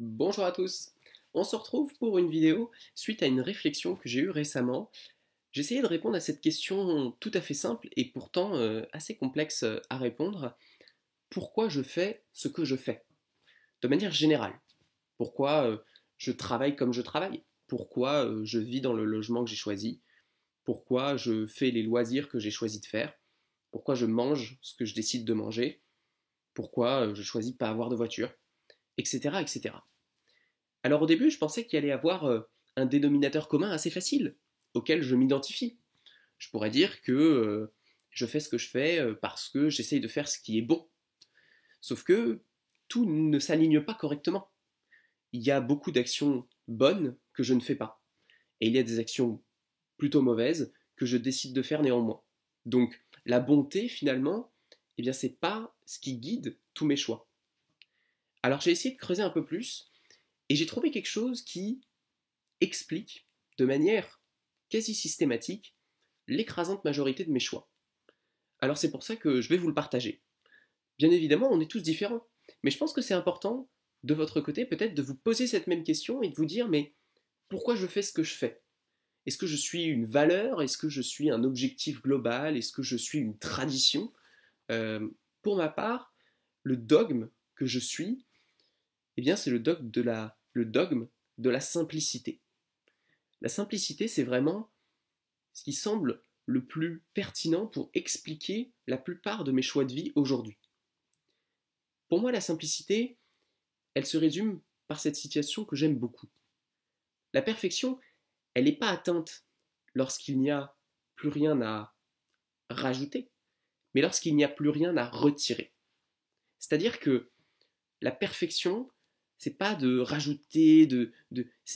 Bonjour à tous. On se retrouve pour une vidéo suite à une réflexion que j'ai eue récemment. J'essayais de répondre à cette question tout à fait simple et pourtant assez complexe à répondre. Pourquoi je fais ce que je fais? De manière générale. Pourquoi je travaille comme je travaille? Pourquoi je vis dans le logement que j'ai choisi? Pourquoi je fais les loisirs que j'ai choisi de faire? Pourquoi je mange ce que je décide de manger? Pourquoi je choisis de pas avoir de voiture? Etc. etc. Alors au début, je pensais qu'il allait y avoir un dénominateur commun assez facile, auquel je m'identifie. Je pourrais dire que je fais ce que je fais parce que j'essaye de faire ce qui est bon. Sauf que tout ne s'aligne pas correctement. Il y a beaucoup d'actions bonnes que je ne fais pas. Et il y a des actions plutôt mauvaises que je décide de faire néanmoins. Donc la bonté, finalement, eh bien, c'est pas ce qui guide tous mes choix. Alors j'ai essayé de creuser un peu plus et j'ai trouvé quelque chose qui explique de manière quasi systématique l'écrasante majorité de mes choix. Alors c'est pour ça que je vais vous le partager. Bien évidemment, on est tous différents, mais je pense que c'est important de votre côté peut-être de vous poser cette même question et de vous dire mais pourquoi je fais ce que je fais? Est-ce que je suis une valeur? Est-ce que je suis un objectif global? Est-ce que je suis une tradition? Pour ma part, le dogme que je suis, eh bien c'est le dogme de la simplicité. La simplicité, c'est vraiment ce qui semble le plus pertinent pour expliquer la plupart de mes choix de vie aujourd'hui. Pour moi, la simplicité, elle se résume par cette situation que j'aime beaucoup. La perfection, elle n'est pas atteinte lorsqu'il n'y a plus rien à rajouter, mais lorsqu'il n'y a plus rien à retirer. C'est-à-dire que la perfection, c'est pas de rajouter,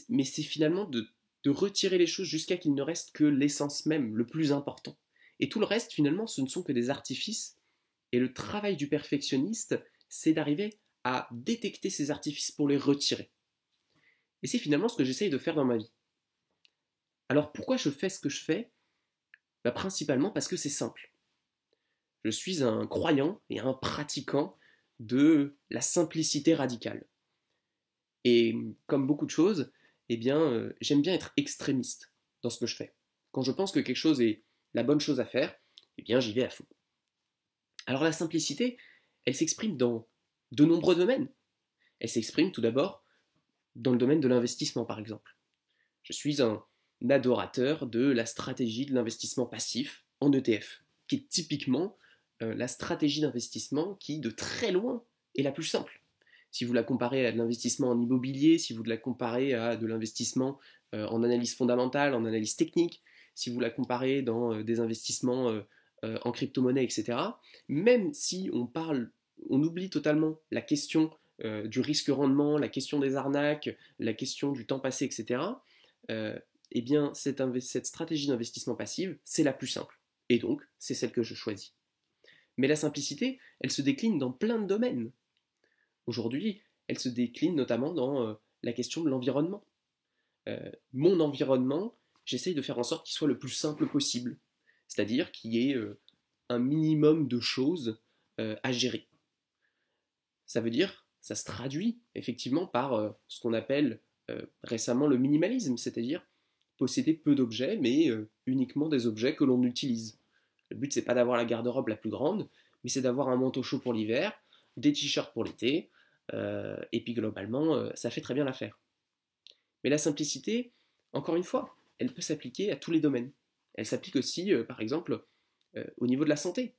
mais c'est finalement de retirer les choses jusqu'à qu'il ne reste que l'essence même, le plus important. Et tout le reste, finalement, ce ne sont que des artifices. Et le travail du perfectionniste, c'est d'arriver à détecter ces artifices pour les retirer. Et c'est finalement ce que j'essaye de faire dans ma vie. Alors pourquoi je fais ce que je fais? Principalement parce que c'est simple. Je suis un croyant et un pratiquant de la simplicité radicale. Et comme beaucoup de choses, eh bien, j'aime bien être extrémiste dans ce que je fais. Quand je pense que quelque chose est la bonne chose à faire, eh bien, j'y vais à fond. Alors la simplicité, elle s'exprime dans de nombreux domaines. Elle s'exprime tout d'abord dans le domaine de l'investissement, par exemple. Je suis un adorateur de la stratégie de l'investissement passif en ETF, qui est typiquement la stratégie d'investissement qui, de très loin, est la plus simple. Si vous la comparez à de l'investissement en immobilier, si vous la comparez à de l'investissement en analyse fondamentale, en analyse technique, si vous la comparez dans des investissements en crypto-monnaie, etc., même si on oublie totalement la question du risque-rendement, la question des arnaques, la question du temps passé, etc., eh bien, cette stratégie d'investissement passive, c'est la plus simple. Et donc, c'est celle que je choisis. Mais la simplicité, elle se décline dans plein de domaines. Aujourd'hui, elle se décline notamment dans la question de l'environnement. Mon environnement, j'essaye de faire en sorte qu'il soit le plus simple possible. C'est-à-dire qu'il y ait un minimum de choses à gérer. Ça veut dire, ça se traduit effectivement par ce qu'on appelle récemment le minimalisme, c'est-à-dire posséder peu d'objets, mais uniquement des objets que l'on utilise. Le but, c'est pas d'avoir la garde-robe la plus grande, mais c'est d'avoir un manteau chaud pour l'hiver, des t-shirts pour l'été, et puis globalement, ça fait très bien l'affaire. Mais la simplicité, encore une fois, elle peut s'appliquer à tous les domaines. Elle s'applique aussi, par exemple, au niveau de la santé.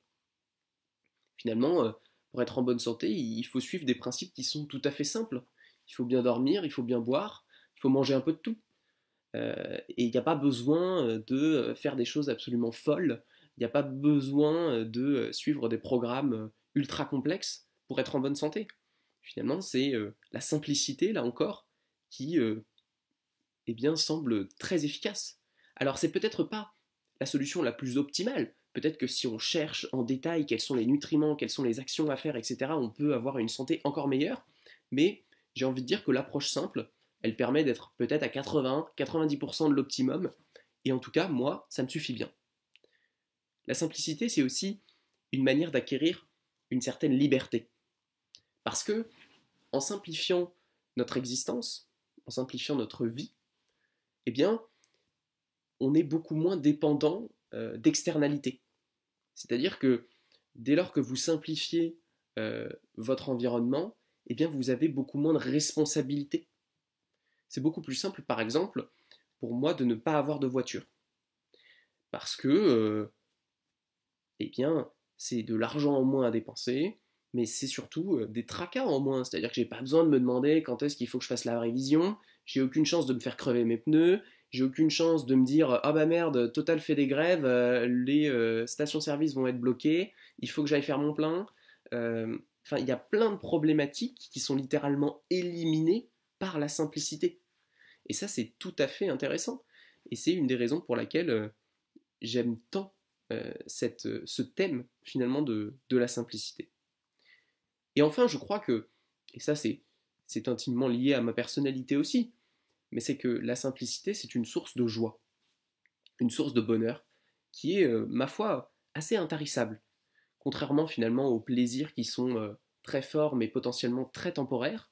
Finalement, pour être en bonne santé, il faut suivre des principes qui sont tout à fait simples. Il faut bien dormir, il faut bien boire, il faut manger un peu de tout. Et il n'y a pas besoin de faire des choses absolument folles, il n'y a pas besoin de suivre des programmes ultra complexes pour être en bonne santé. Finalement, c'est la simplicité, là encore, qui eh bien, semble très efficace. Alors, c'est peut-être pas la solution la plus optimale. Peut-être que si on cherche en détail quels sont les nutriments, quelles sont les actions à faire, etc., on peut avoir une santé encore meilleure. Mais j'ai envie de dire que l'approche simple, elle permet d'être peut-être à 80-90% de l'optimum. Et en tout cas, moi, ça me suffit bien. La simplicité, c'est aussi une manière d'acquérir une certaine liberté. Parce que, en simplifiant notre existence, en simplifiant notre vie, eh bien, on est beaucoup moins dépendant d'externalités. C'est-à-dire que dès lors que vous simplifiez votre environnement, eh bien, vous avez beaucoup moins de responsabilités. C'est beaucoup plus simple, par exemple, pour moi de ne pas avoir de voiture. Parce que, eh bien, c'est de l'argent en moins à dépenser, mais c'est surtout des tracas en moins. C'est-à-dire que j'ai pas besoin de me demander quand est-ce qu'il faut que je fasse la révision, j'ai aucune chance de me faire crever mes pneus, j'ai aucune chance de me dire ah bah merde, Total fait des grèves, les stations-service vont être bloquées, il faut que j'aille faire mon plein. Enfin, il y a plein de problématiques qui sont littéralement éliminées par la simplicité. Et ça, c'est tout à fait intéressant. Et c'est une des raisons pour laquelle j'aime tant ce thème finalement de la simplicité. Et enfin, je crois que, et ça c'est intimement lié à ma personnalité aussi, mais c'est que la simplicité, c'est une source de joie, une source de bonheur, qui est, ma foi, assez intarissable. Contrairement finalement aux plaisirs qui sont très forts mais potentiellement très temporaires,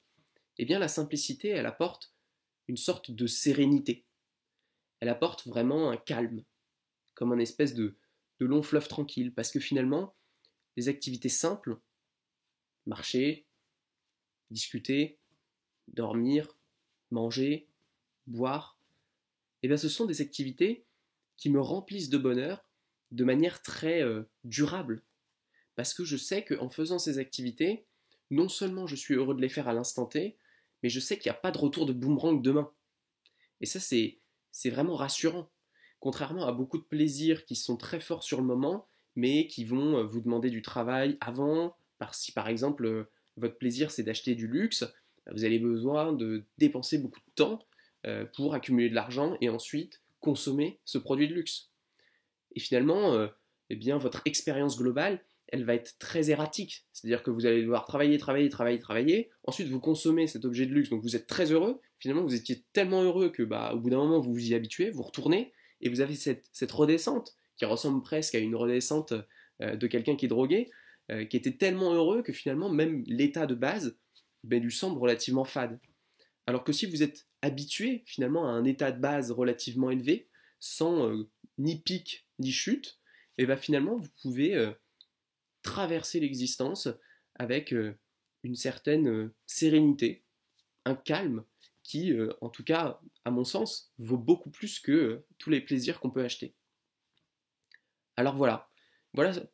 eh bien la simplicité, elle apporte une sorte de sérénité. Elle apporte vraiment un calme, comme un espèce de long fleuve tranquille, parce que finalement, les activités simples, marcher, discuter, dormir, manger, boire, eh bien ce sont des activités qui me remplissent de bonheur de manière très durable. Parce que je sais qu'en faisant ces activités, non seulement je suis heureux de les faire à l'instant T, mais je sais qu'il n'y a pas de retour de boomerang demain. Et ça, c'est vraiment rassurant. Contrairement à beaucoup de plaisirs qui sont très forts sur le moment, mais qui vont vous demander du travail avant, si par exemple votre plaisir c'est d'acheter du luxe, vous avez besoin de dépenser beaucoup de temps pour accumuler de l'argent et ensuite consommer ce produit de luxe. Et finalement, eh bien, votre expérience globale, elle va être très erratique. C'est-à-dire que vous allez devoir travailler, travailler, travailler, travailler. Ensuite, vous consommez cet objet de luxe, donc vous êtes très heureux. Finalement, vous étiez tellement heureux que, bah, au bout d'un moment, vous vous y habituez, vous retournez, et vous avez cette redescente qui ressemble presque à une redescente de quelqu'un qui est drogué, qui était tellement heureux que finalement, même l'état de base ben, lui semble relativement fade. Alors que si vous êtes habitué finalement à un état de base relativement élevé, sans ni pic ni chute, et ben finalement vous pouvez traverser l'existence avec une certaine sérénité, un calme qui, en tout cas, à mon sens, vaut beaucoup plus que tous les plaisirs qu'on peut acheter. Alors voilà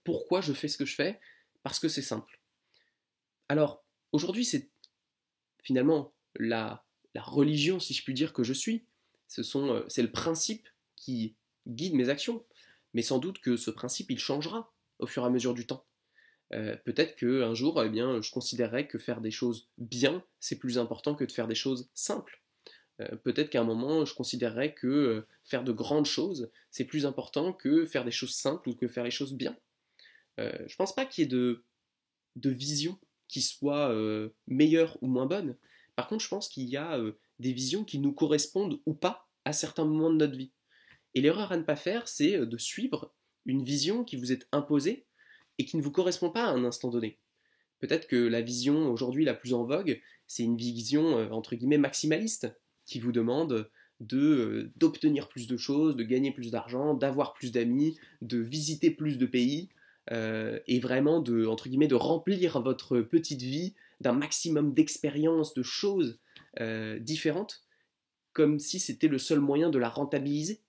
pourquoi je fais ce que je fais, parce que c'est simple. Alors, aujourd'hui, c'est finalement la religion, si je puis dire, que je suis. C'est le principe qui guide mes actions. Mais sans doute que ce principe, il changera au fur et à mesure du temps. Peut-être qu'un jour, eh bien, je considérerais que faire des choses bien, c'est plus important que de faire des choses simples. Peut-être qu'à un moment, je considérerais que faire de grandes choses, c'est plus important que faire des choses simples ou que faire les choses bien. Je pense pas qu'il y ait de vision qui soit meilleure ou moins bonne. Par contre, je pense qu'il y a des visions qui nous correspondent ou pas à certains moments de notre vie. Et l'erreur à ne pas faire, c'est de suivre une vision qui vous est imposée et qui ne vous correspond pas à un instant donné. Peut-être que la vision aujourd'hui la plus en vogue, c'est une vision entre guillemets maximaliste qui vous demande d'obtenir plus de choses, de gagner plus d'argent, d'avoir plus d'amis, de visiter plus de pays et vraiment entre guillemets de remplir votre petite vie d'un maximum d'expériences, de choses différentes, comme si c'était le seul moyen de la rentabiliser.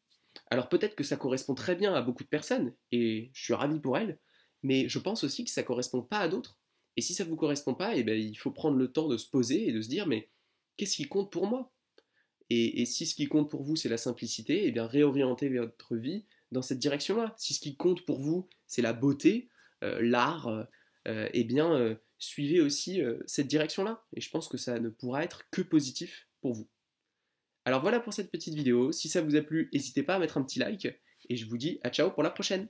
Alors peut-être que ça correspond très bien à beaucoup de personnes, et je suis ravi pour elles, mais je pense aussi que ça ne correspond pas à d'autres. Et si ça ne vous correspond pas, eh bien, il faut prendre le temps de se poser et de se dire, mais qu'est-ce qui compte pour moi et si ce qui compte pour vous, c'est la simplicité, eh bien, réorientez votre vie dans cette direction-là. Si ce qui compte pour vous, c'est la beauté, l'art, eh bien, suivez aussi cette direction-là. Et je pense que ça ne pourra être que positif pour vous. Alors voilà pour cette petite vidéo. Si ça vous a plu, n'hésitez pas à mettre un petit like. Et je vous dis à ciao pour la prochaine.